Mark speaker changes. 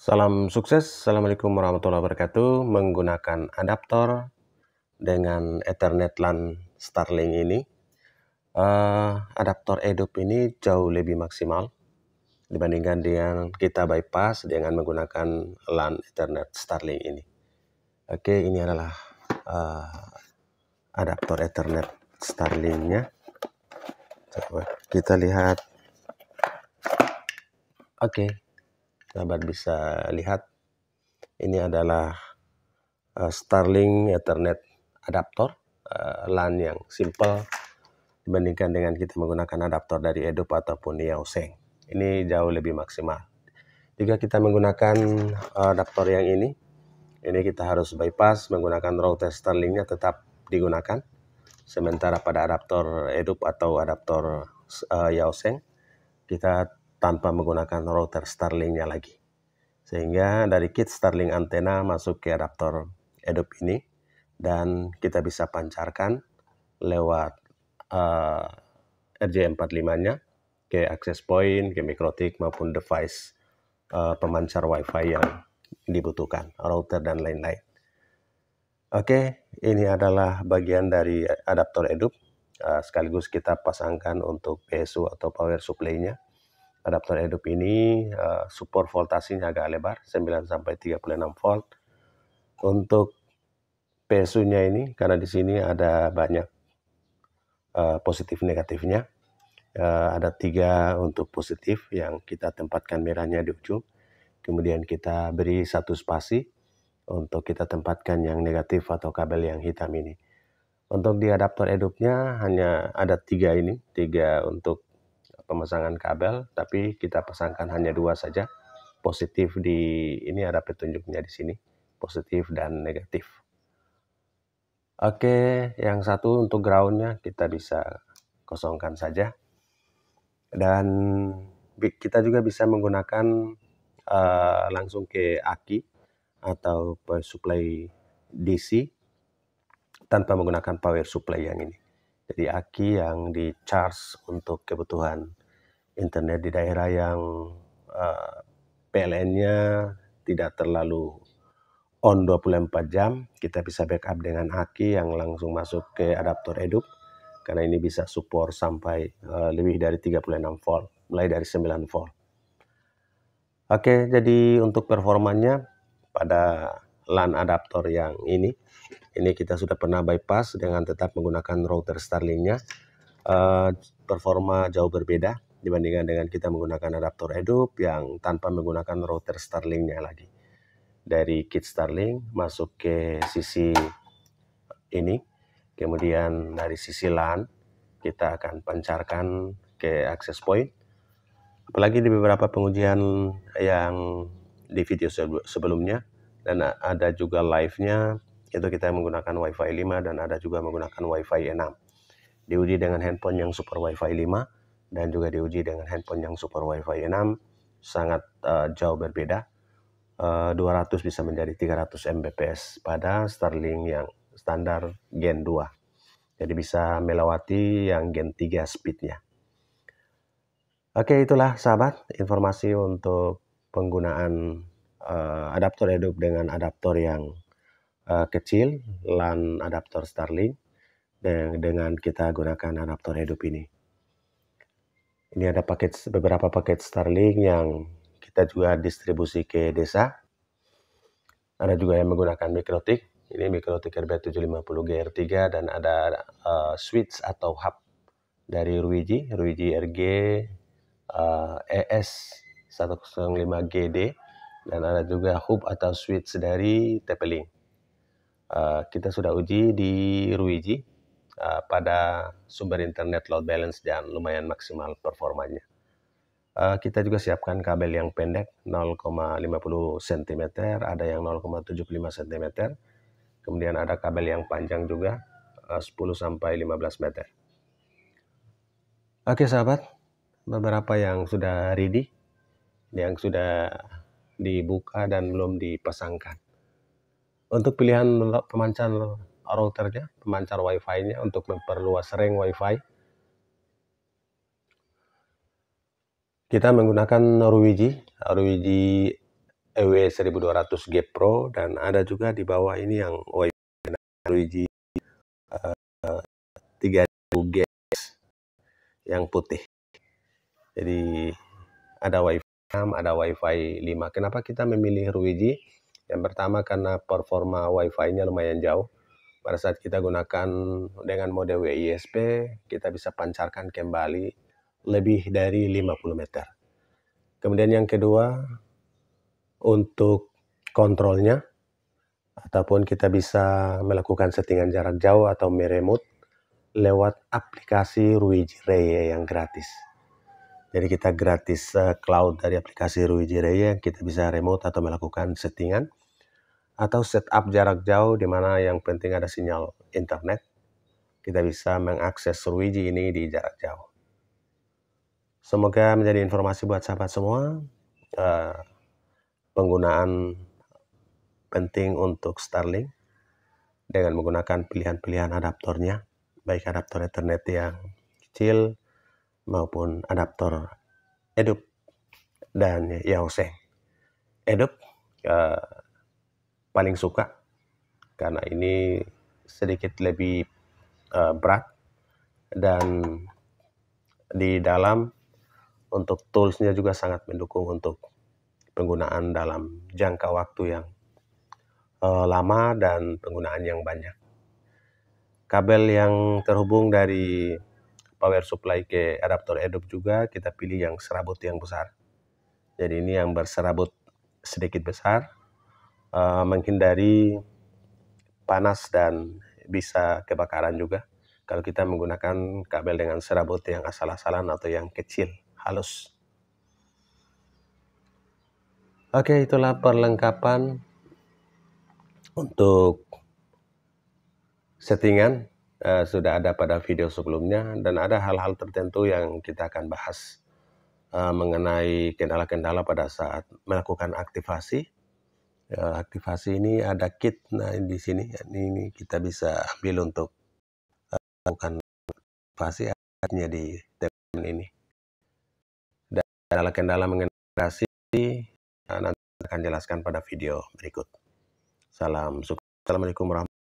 Speaker 1: Salam sukses, Assalamualaikum warahmatullahi wabarakatuh. Menggunakan adaptor dengan Ethernet LAN Starlink ini, adaptor EDUP ini jauh lebih maksimal dibandingkan dengan kita bypass dengan menggunakan LAN Ethernet Starlink ini. Oke, ini adalah adaptor Ethernet Starlink-nya. Coba kita lihat. Oke, sahabat bisa lihat. Ini adalah Starlink Ethernet adaptor LAN yang simple dibandingkan dengan kita menggunakan adaptor dari EDUP ataupun Yaoseng. Ini jauh lebih maksimal. Jika kita menggunakan adaptor yang ini kita harus bypass menggunakan router Starlink-nya tetap digunakan. Sementara pada adaptor EDUP atau adaptor Yaoseng kita tanpa menggunakan router Starlink-nya lagi. Sehingga dari kit Starlink antena masuk ke adaptor EDUP ini dan kita bisa pancarkan lewat RJ45-nya ke access point, ke mikrotik maupun device pemancar Wi-Fi yang dibutuhkan, router dan lain-lain. Oke, ini adalah bagian dari adaptor EDUP. Sekaligus kita pasangkan untuk PSU atau power supply-nya. Adaptor EDUP ini support voltasenya agak lebar, 9 sampai 36 volt. Untuk PSU-nya ini, karena di sini ada banyak positif negatifnya, ada 3 untuk positif yang kita tempatkan merahnya di ujung. Kemudian kita beri 1 spasi untuk kita tempatkan yang negatif atau kabel yang hitam ini. Untuk di adaptor EDUP-nya hanya ada 3 ini, 3 untuk pemasangan kabel, tapi kita pasangkan hanya 2 saja. Positif di ini ada petunjuknya di sini, positif dan negatif. Oke, yang satu untuk ground-nya kita bisa kosongkan saja. Dan kita juga bisa menggunakan langsung ke aki atau power supply DC tanpa menggunakan power supply yang ini. Jadi aki yang di charge untuk kebutuhan internet di daerah yang PLN-nya tidak terlalu on 24 jam, kita bisa backup dengan aki yang langsung masuk ke adaptor EDUP, karena ini bisa support sampai lebih dari 36 volt, mulai dari 9 volt. Oke, jadi untuk performanya pada LAN adaptor yang ini kita sudah pernah bypass dengan tetap menggunakan router Starlink-nya. Performa jauh berbeda dibandingkan dengan kita menggunakan adaptor EDUP yang tanpa menggunakan router Starlink-nya lagi. Dari kit Starlink masuk ke sisi ini, kemudian dari sisi LAN kita akan pancarkan ke access point. Apalagi di beberapa pengujian yang di video sebelumnya, dan ada juga live-nya, itu kita menggunakan Wi-Fi 5 dan ada juga menggunakan Wi-Fi 6. Diuji dengan handphone yang super Wi-Fi 5 dan juga diuji dengan handphone yang super Wi-Fi 6, sangat jauh berbeda. 200 bisa menjadi 300 Mbps pada Starlink yang standar Gen 2. Jadi bisa melewati yang Gen 3 speed-nya. Oke, itulah sahabat informasi untuk penggunaan adaptor EDUP dengan adaptor yang kecil, LAN adaptor Starlink, dengan kita gunakan adaptor EDUP ini. Ini ada beberapa paket Starlink yang kita juga distribusi ke desa. Ada juga yang menggunakan mikrotik. Ini mikrotik RB750GR3 dan ada switch atau hub dari Ruiji RG ES105GD, dan ada juga hub atau switch dari TP-Link. Kita sudah uji di Ruiji pada sumber internet load balance dan lumayan maksimal performanya. Kita juga siapkan kabel yang pendek 0,50 cm, ada yang 0,75 cm. Kemudian ada kabel yang panjang juga 10 sampai 15 meter. Oke sahabat, beberapa yang sudah ready, yang sudah dibuka dan belum dipasangkan. Untuk pilihan pemancar routernya, pemancar Wi-Fi-nya untuk memperluas range Wi-Fi, kita menggunakan Ruiji EW1200G Pro, dan ada juga di bawah ini yang Wi-Fi Ruiji 3000G yang putih. Jadi ada Wi-Fi 6, ada Wi-Fi 5. Kenapa kita memilih Ruiji? Yang pertama karena performa Wi-Fi-nya lumayan jauh. Pada saat kita gunakan dengan mode WISP, kita bisa pancarkan kembali lebih dari 50 meter. Kemudian yang kedua, untuk kontrolnya, ataupun kita bisa melakukan settingan jarak jauh atau meremote lewat aplikasi Ruiji Reye yang gratis. Jadi kita gratis cloud dari aplikasi Ruiji Reye, kita bisa remote atau melakukan settingan atau setup jarak jauh, di mana yang penting ada sinyal internet. Kita bisa mengakses Ruiji ini di jarak jauh. Semoga menjadi informasi buat sahabat semua. Penggunaan penting untuk Starlink dengan menggunakan pilihan-pilihan adaptornya, baik adaptor Ethernet yang kecil maupun adaptor EDUP dan Yaoseng. EDUP paling suka karena ini sedikit lebih berat, dan di dalam untuk toolsnya juga sangat mendukung untuk penggunaan dalam jangka waktu yang lama dan penggunaan yang banyak. Kabel yang terhubung dari power supply ke adaptor EDUP juga kita pilih yang serabut yang besar. Jadi ini yang berserabut sedikit besar, menghindari panas dan bisa kebakaran juga kalau kita menggunakan kabel dengan serabut yang asal-asalan atau yang kecil, halus. Oke, itulah perlengkapan untuk settingan. Sudah ada pada video sebelumnya, dan ada hal-hal tertentu yang kita akan bahas mengenai kendala-kendala pada saat melakukan aktivasi. Aktivasi ini ada kit, nah di sini ini kita bisa ambil untuk melakukan aktivasi, alatnya di teman ini. Dan kendala-kendala mengenai aktivasi nanti akan jelaskan pada video berikut. Salam sukses. Assalamualaikum warahmatullahi wabarakatuh.